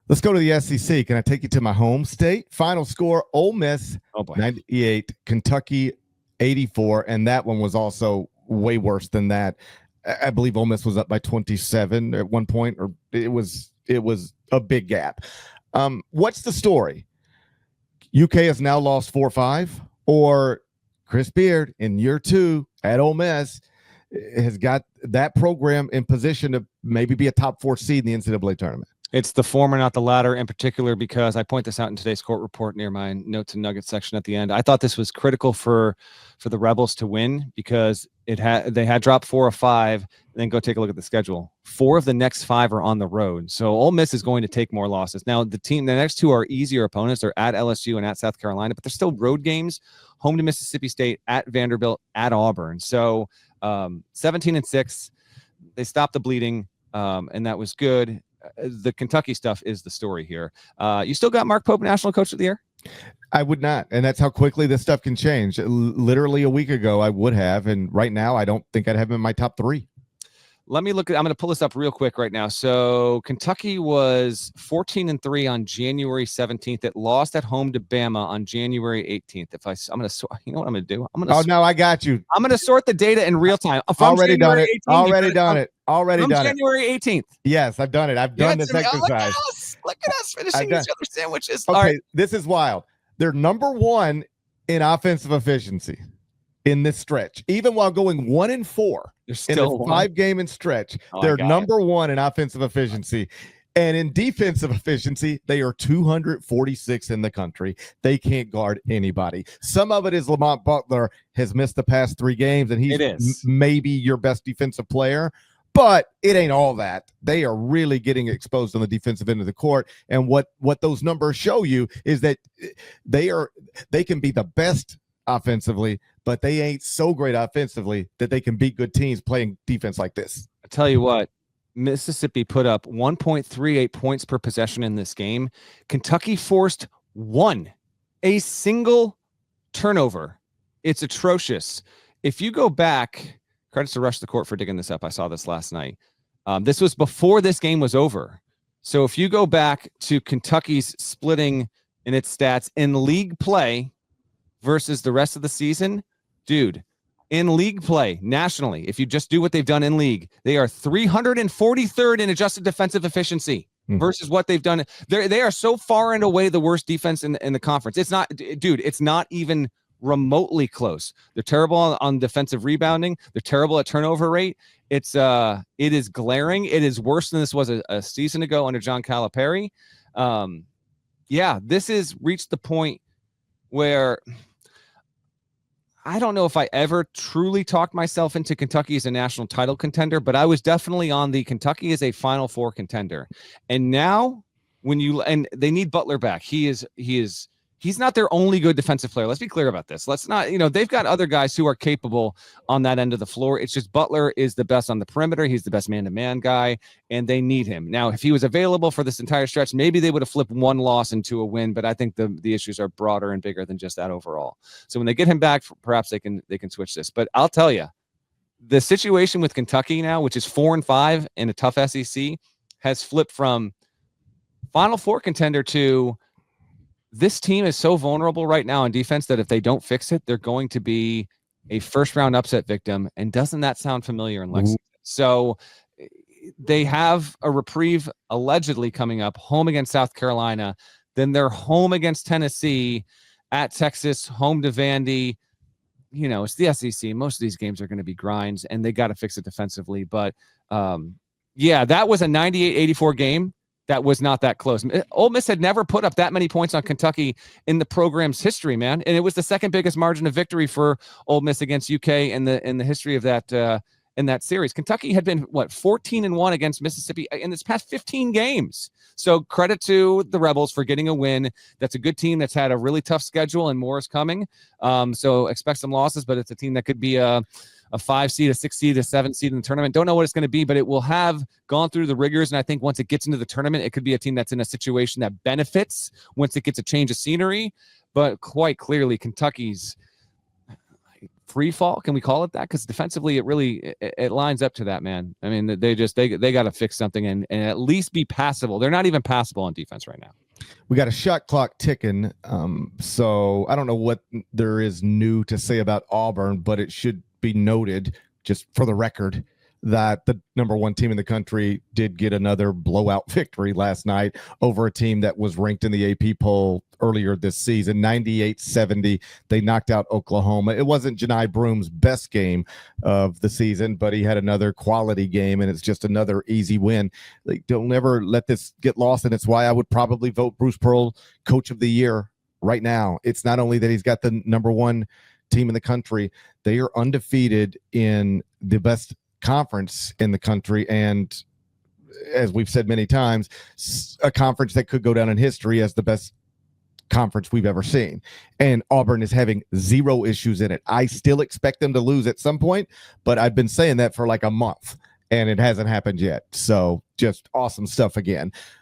Let's go to the SEC. Can I take you to my home state? Final score, Ole Miss 98, Kentucky 84, and that one was also way worse than that. I believe Ole Miss was up by 27 at one point, or it was a big gap. What's the story? UK has now lost 4-5, or Chris Beard in year 2 at Ole Miss has got that program in position to maybe be a top 4 seed in the NCAA tournament. It's the former, not the latter, in particular, because I point this out in today's court report near my notes and nuggets section at the end. I thought this was critical for the Rebels to win because they had dropped 4 of 5. Then go take a look at the schedule. 4 of the next 5 are on the road, so Ole Miss is going to take more losses. Now, the next 2 are easier opponents. They're at LSU and at South Carolina, but they're still road games. Home to Mississippi State, at Vanderbilt, at Auburn. So 17-6, they stopped the bleeding, and that was good. The Kentucky stuff is the story here. You still got Mark Pope, National Coach of the Year? I would not, and that's how quickly this stuff can change. Literally a week ago, I would have, and right now, I don't think I'd have him in my top 3. Let me look at. I'm going to pull this up real quick right now. So Kentucky was 14-3 on January 17th. It lost at home to Bama on January 18th. I'm going to, you know what I'm going to do? I'm going to. Oh no, I got you. I'm going to sort the data in real time. Already done it. Already done it. January 18th. Yes, I've done it. I've done this exercise. Look at us finishing each other's sandwiches. Okay, right. This is wild. They're number 1 in offensive efficiency in this stretch, even while going 1-4 in this 5-game stretch. They're number 1 in offensive efficiency, and in defensive efficiency, they are 246 in the country. They can't guard anybody. Some of it is Lamont Butler has missed the past 3 games, and he's maybe your best defensive player. But it ain't all that. They are really getting exposed on the defensive end of the court. And what those numbers show you is that they can be the best offensively, but they ain't so great offensively that they can beat good teams playing defense like this. I tell you what, Mississippi put up 1.38 points per possession in this game. Kentucky forced a single turnover. It's atrocious. If you go back, credits to Rush the Court for digging this up. I saw this last night. This was before this game was over. So if you go back to Kentucky's splitting in its stats in league play versus the rest of the season, dude, in league play nationally, if you just do what they've done in league, they are 343rd in adjusted defensive efficiency versus what they've done. They are so far and away the worst defense in the conference. It's not, dude, it's not even remotely close. They're terrible on defensive rebounding. They're terrible at turnover rate. It is glaring. It is worse than this was a season ago under John Calipari. This has reached the point where I don't know if I ever truly talked myself into Kentucky as a national title contender, but I was definitely on the Kentucky as a Final Four contender. And now and they need Butler back. He's not their only good defensive player. Let's be clear about this. Let's not, they've got other guys who are capable on that end of the floor. It's just Butler is the best on the perimeter. He's the best man-to-man guy, and they need him. Now, if he was available for this entire stretch, maybe they would have flipped one loss into a win, but I think the issues are broader and bigger than just that overall. So when they get him back, perhaps they can switch this. But I'll tell you, the situation with Kentucky now, which is 4-5 in a tough SEC, has flipped from Final Four contender to this team is so vulnerable right now in defense that if they don't fix it, they're going to be a first-round upset victim. And doesn't that sound familiar in Lexington? So they have a reprieve allegedly coming up, home against South Carolina. Then they're home against Tennessee, at Texas, home to Vandy. It's the SEC. Most of these games are going to be grinds, and they got to fix it defensively. But, that was a 98-84 game. That was not that close. Ole Miss had never put up that many points on Kentucky in the program's history, man. And it was the second biggest margin of victory for Ole Miss against UK in the history of that in that series. Kentucky had been 14-1 against Mississippi in its past 15 games. So credit to the Rebels for getting a win. That's a good team that's had a really tough schedule, and more is coming. So expect some losses, but it's a team that could be a 5 seed, a 6 seed, a 7 seed in the tournament. Don't know what it's going to be, but it will have gone through the rigors. And I think once it gets into the tournament, it could be a team that's in a situation that benefits once it gets a change of scenery. But quite clearly, Kentucky's free fall. Can we call it that? Because defensively, it lines up to that, man. I mean, they got to fix something and at least be passable. They're not even passable on defense right now. We got a shot clock ticking. So I don't know what there is new to say about Auburn, but it should be noted, just for the record, that the number one team in the country did get another blowout victory last night over a team that was ranked in the AP poll earlier this season, 98-70. They knocked out Oklahoma. It wasn't Janai Broom's best game of the season, but he had another quality game, and it's just another easy win. Like, don't ever let this get lost, and it's why I would probably vote Bruce Pearl Coach of the Year right now. It's not only that he's got the number one team in the country, they are undefeated in the best conference in the country, and as we've said many times, a conference that could go down in history as the best conference we've ever seen. And Auburn is having zero issues in it. I still expect them to lose at some point, but I've been saying that for like a month, and it hasn't happened yet. So just awesome stuff again.